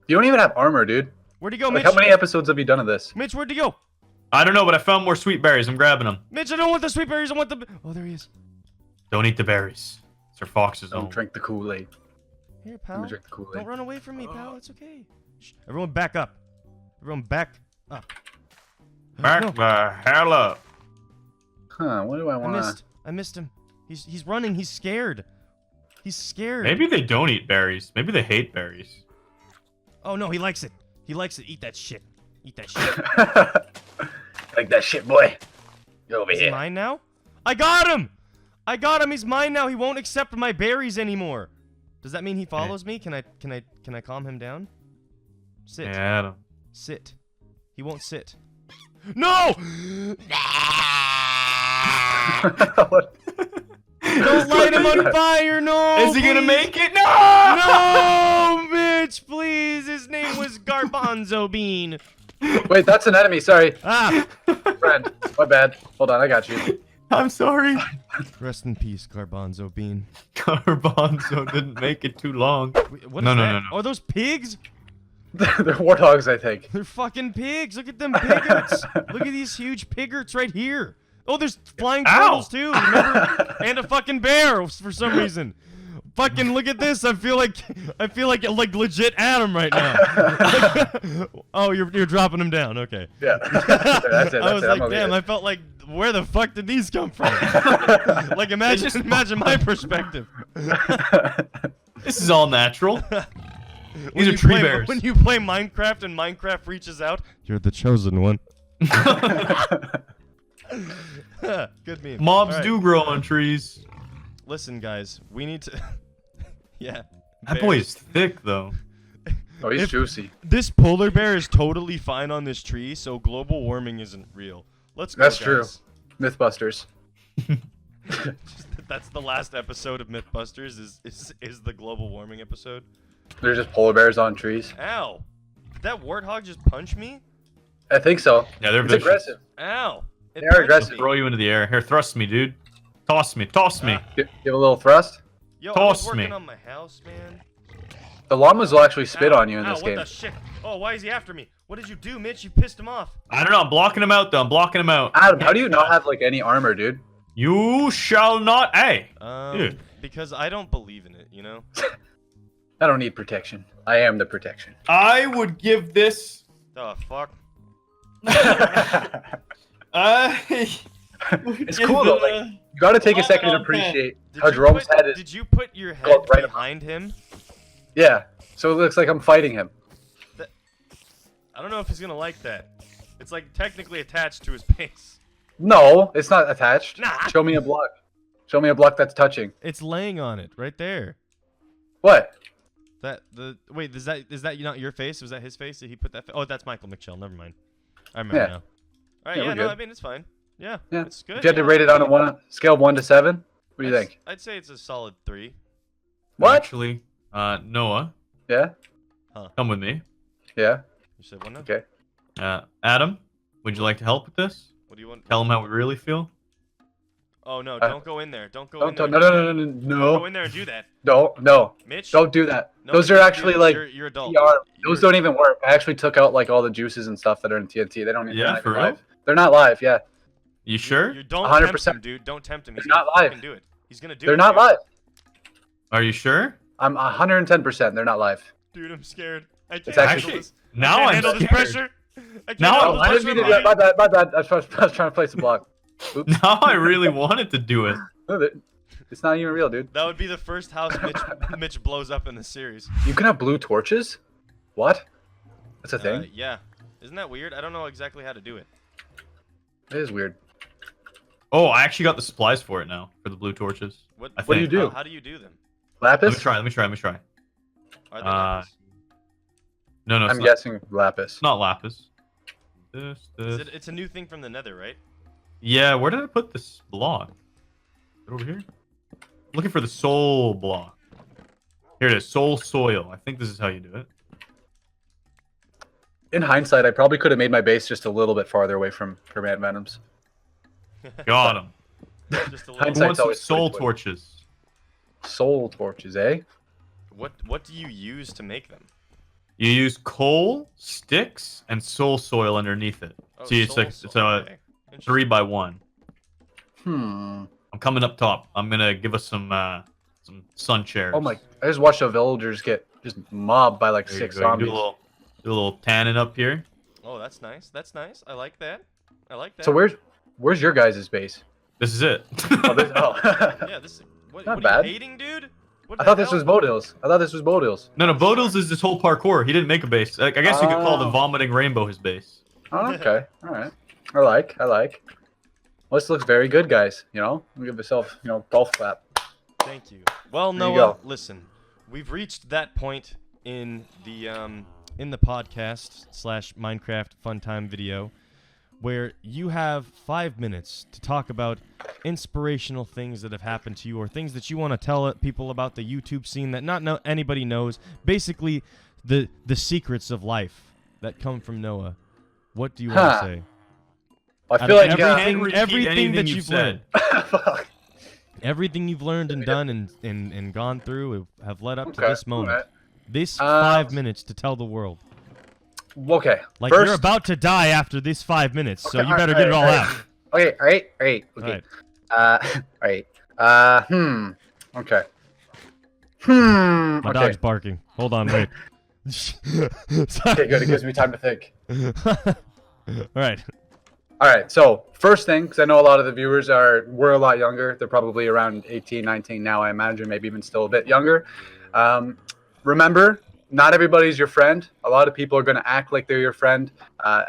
You don't even have armor, dude. Where'd he go, Like, Mitch? how many episodes have you done of this? Mitch, where'd he go? I don't know, but I found more sweet berries. I'm grabbing them. Mitch, I don't want the sweet berries. I want the. Oh, there he is. Don't eat the berries. Sir Fox's Don't own. drink the Kool-Aid. Here, I'm pal. gonna drink the Don't Kool-Aid. run away from me, pal. It's okay. Shh. Everyone back up. Everyone back up. Back No. the hell up. Huh? What do I I want? missed him. He's running. He's scared. He's scared. Maybe they don't eat berries. Maybe they hate berries. Oh no, he likes it. He likes it. Eat that shit. Eat that shit. Like that shit, boy. Get over Is he here. mine now? I got him. I got him. He's mine now. He won't accept my berries anymore. Does that mean he follows me? Can I calm him down? Sit. Yeah, Adam. Sit. He won't sit. No! What? Don't light him on fire, no! Is he gonna please. make it? No! No, Mitch, please. His name was Garbanzo Bean. Wait, that's an enemy. Sorry, Ah! friend. My bad. Hold on, I got you. I'm sorry. Rest in peace, Garbanzo Bean. Garbanzo didn't make it too long. Wait, what No, is no, that? no, no. Are those pigs? They're warthogs, I think. They're fucking pigs. Look at them piggarts. Look at these huge piggarts right here. Oh, there's flying Ow. turtles too. Remember? And a fucking bear for some reason. Fucking look at this. I feel like legit Adam right now. Oh, you're dropping them down. Okay. Yeah. That's it. I was like, I'm over damn. here. I felt like, where the fuck did these come from? Like, imagine my perspective. This is all natural. When These are you tree play- bears. When you play Minecraft and Minecraft reaches out, you're the chosen one. Good meme. Mobs All right. do grow on trees. Listen, guys, we need to. Yeah. That boy bears. is thick, though. Oh, he's If- juicy. This polar bear is totally fine on this tree, so global warming isn't real. Let's go. That's true. guys. Mythbusters. That's the last episode of MythBusters. Is the global warming episode? They're just polar bears on trees. Ow! Did that warthog just punch me? I think so. Yeah, they're It's vicious. aggressive. Ow! It They are punched aggressive. me. Throw you into the air. Here, thrust me, dude. Toss me. Toss me. Give a little thrust. Yo, Toss I'm working me. on my house, man. The llamas will actually spit Ow, on you in ow, this what game. the shit? Oh, why is he after me? What did you do, Mitch? You pissed him off. I don't know. I'm blocking him out, though. I'm blocking him out. Adam, how do you not have like any armor, dude? You shall not. Hey. Dude. Because I don't believe in it, you know? I don't need protection. I am the protection. I would give this. The fuck? It's cool though. Like, you gotta take a second to appreciate how Jerome's head is. Did you put your head Go right behind him? Yeah. So it looks like I'm fighting him. I don't know if he's gonna like that. It's like technically attached to his face. No, it's not attached. Nah. Show me a block. Show me a block that's touching. It's laying on it right there. What? Wait, is that not your face? Was that his face? Did he put that? Oh, that's Michael McChell. Never mind. I remember Yeah. now. All right, Yeah, yeah, we're no, good. I mean it's fine. Yeah, Yeah. it's good. If you had to yeah. rate it on a scale of 1 to 7, what do you think? I'd say it's a solid 3. What? Actually, Noah, Yeah. come with me. Yeah. You said what now? Okay. Adam, would you like to help with this? What do you want? Tell him how we really feel. Oh no! Uh, Don't go in there. Don't go Don't. in there. No. No. No. No. Don't No. go in there and do that, No. Mitch. Don't do that. No, Those Mitch, are you actually do- like you're adult. PR. Those You're- don't even work. I actually took out like all the juices and stuff that are in TNT. They don't even. Yeah, they're for not real? live. They're not live. Yeah. You sure? You don't 100%. tempt him, dude. Don't tempt him. He's They're not gonna live. fucking do it. He's gonna do it. They're not dude. live. Are you sure? I'm 110%. They're not live. Dude, I'm scared. I can't It's handle actually- this. Now I can't I'm handle this scared. pressure. I can't Now handle I this didn't mean pressure, to do that. buddy. My bad. I was trying to place a block. Oops. Now I really wanted to do it. It's not even real, dude. That would be the first house Mitch blows up in the series. You can have blue torches? What? That's a thing? Yeah. Isn't that weird? I don't know exactly how to do it. It is weird. Oh, I actually got the supplies for it now, for the blue torches. What I What do you think. do? How do you do them? Lapis? Let me try. Are they lapis? No, it's I'm not. guessing lapis. It's not lapis. It's a new thing from the Nether, right? Yeah, where did I put this block? Is it over here? Looking for the soul block. Here it is, soul soil. I think this is how you do it. In hindsight, I probably could have made my base just a little bit farther away from ant venoms. Got him. Just a Who little. Hindsight's wants some always soul pretty quick. torches? Soul torches, eh? What do you use to make them? You use coal, sticks, and soul soil underneath it. Oh, See, it's soul like it's soil, a okay. Interesting. 3 by 1. Hmm. I'm coming up top. I'm gonna give us some sun chairs. Oh my! I just watched the villagers get just mobbed by like There you 6 go. You zombies. do a little tanning up here. Oh, that's nice. That's nice. I like that. I like that. So where's your guys' base? This is it. Oh. Yeah, this is. What Not are bad. you hating, dude? What I the thought this hell? was Bodil's. No, Bodil's is this whole parkour. He didn't make a base. Like, I guess you could call the Oh. vomiting rainbow his base. Oh, okay. All right. I like. Well, this looks very good, guys. You know, give yourself, golf clap. Thank you. Well, There you Noah, go. listen. We've reached that point in the podcast / Minecraft fun time video where you have 5 minutes to talk about inspirational things that have happened to you or things that you want to tell people about the YouTube scene that anybody knows. Basically, the secrets of life that come from Noah. What do you want Huh. to say? I feel like everything- Repeat everything anything that you've you've said. Fuck. Everything you've learned and done and gone through have led up to Okay, this moment. alright. This 5 minutes to tell the world. Okay. Like first, you're about to die after this 5 minutes, so Okay, you better get it all alright. out. Okay. All right. Okay. Alright. All right. Okay. My Okay. dog's barking. Hold on, wait. Okay. Good. It gives me time to think. Alright. All right. So first thing, because I know a lot of the viewers were a lot younger. They're probably around 18, 19 now, I imagine, maybe even still a bit younger. Remember, not everybody's your friend. A lot of people are going to act like they're your friend.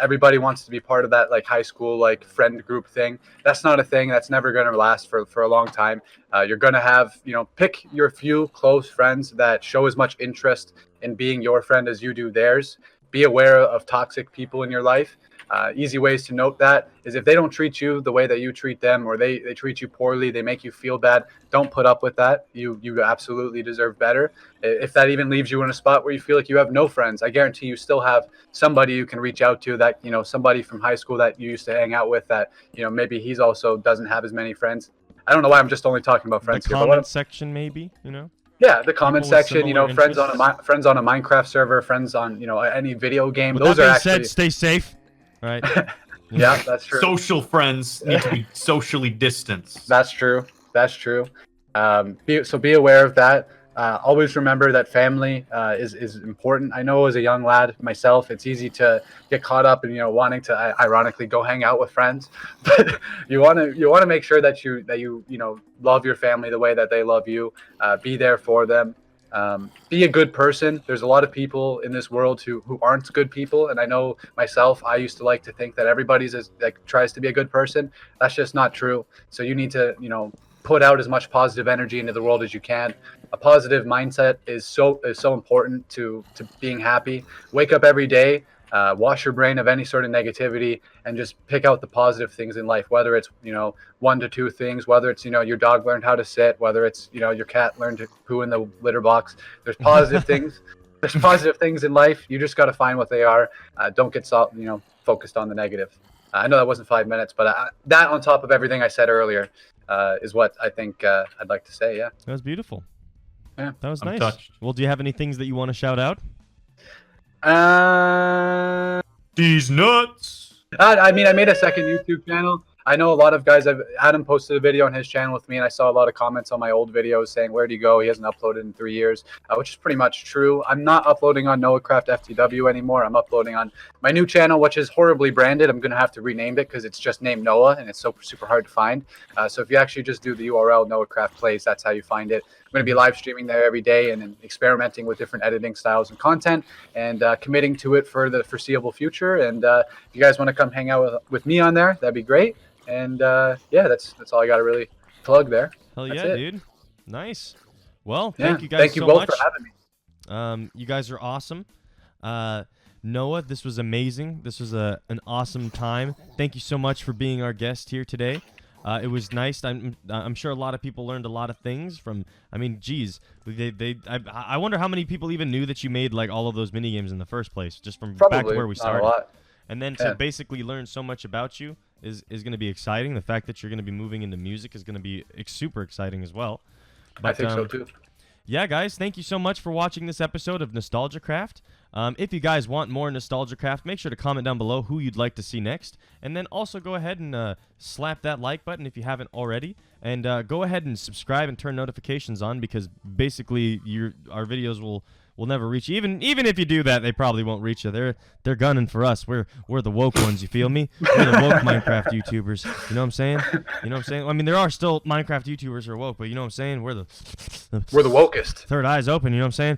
Everybody wants to be part of that like high school like friend group thing. That's not a thing. That's never going to last for a long time. You're going to have, pick your few close friends that show as much interest in being your friend as you do theirs. Be aware of toxic people in your life. Easy ways to note that is if they don't treat you the way that you treat them or they treat you poorly, they make you feel bad, don't put up with that. You absolutely deserve better. If that even leaves you in a spot where you feel like you have no friends, I guarantee you still have somebody you can reach out to that, somebody from high school that you used to hang out with that, maybe he's also doesn't have as many friends. I don't know why I'm just only talking about friends The here. comment section, maybe, Yeah, the comment People with section, similar friends on interests. a Minecraft server, friends on, any video game. With Those that are being actually said, stay safe. Alright. yeah, that's true. Social friends need to be socially distanced. That's true. Be aware of that. Always remember that family is important. I know as a young lad myself, it's easy to get caught up in wanting to ironically go hang out with friends, but you want to make sure that you love your family the way that they love you. Be there for them. Be a good person. There's a lot of people in this world who aren't good people, and I know myself. I used to like to think that everybody's tries to be a good person. That's just not true. So you need to put out as much positive energy into the world as you can. A positive mindset is so important to being happy. Wake up every day, wash your brain of any sort of negativity, and just pick out the positive things in life. Whether it's 1 to 2 things, whether it's your dog learned how to sit, whether it's your cat learned to poo in the litter box. There's positive things. There's positive things in life. You just got to find what they are. Don't get focused on the negative. I know that wasn't 5 minutes, but that on top of everything I said earlier is what I think I'd like to say. Yeah. That was beautiful. Yeah. That was I'm nice. touched. Well, do you have any things that you want to shout out? These nuts. I made a second YouTube channel. I know a lot of guys. Adam posted a video on his channel with me, and I saw a lot of comments on my old videos saying, "Where'd he go? He hasn't uploaded in 3 years," which is pretty much true. I'm not uploading on NoahCraftFTW anymore. I'm uploading on my new channel, which is horribly branded. I'm gonna have to rename it because it's just named Noah, and it's super hard to find. So if you actually just do the URL NoahCraft Plays, that's how you find it. I'm going to be live streaming there every day and experimenting with different editing styles and content, and committing to it for the foreseeable future. And if you guys want to come hang out with me on there, that'd be great. And yeah, that's all I got to really plug there. Hell that's yeah, it. dude. Nice. Well, Yeah, thank you guys thank you so both much. for having me. You guys are awesome. Noah, this was amazing. This was an awesome time. Thank you so much for being our guest here today. It was nice. I'm sure a lot of people learned a lot of things from. I mean, geez, I wonder how many people even knew that you made like all of those mini games in the first place, just from back to where we not started. a lot. And then to basically learn so much about you is going to be exciting. The fact that you're going to be moving into music is going to be super exciting as well. But, I think so too. Yeah, guys, thank you so much for watching this episode of NoahCraft. If you guys want more NoahCraft, make sure to comment down below who you'd like to see next. And then also go ahead and slap that like button if you haven't already. And go ahead and subscribe and turn notifications on, because basically our videos will never reach you. Even if you do that, they probably won't reach you. They're gunning for us. We're the woke ones, you feel me? We're the woke Minecraft YouTubers. You know what I'm saying? You know what I'm saying? I mean, there are still Minecraft YouTubers who are woke, but you know what I'm saying? We're the We're the wokest. third eye's open, you know what I'm saying?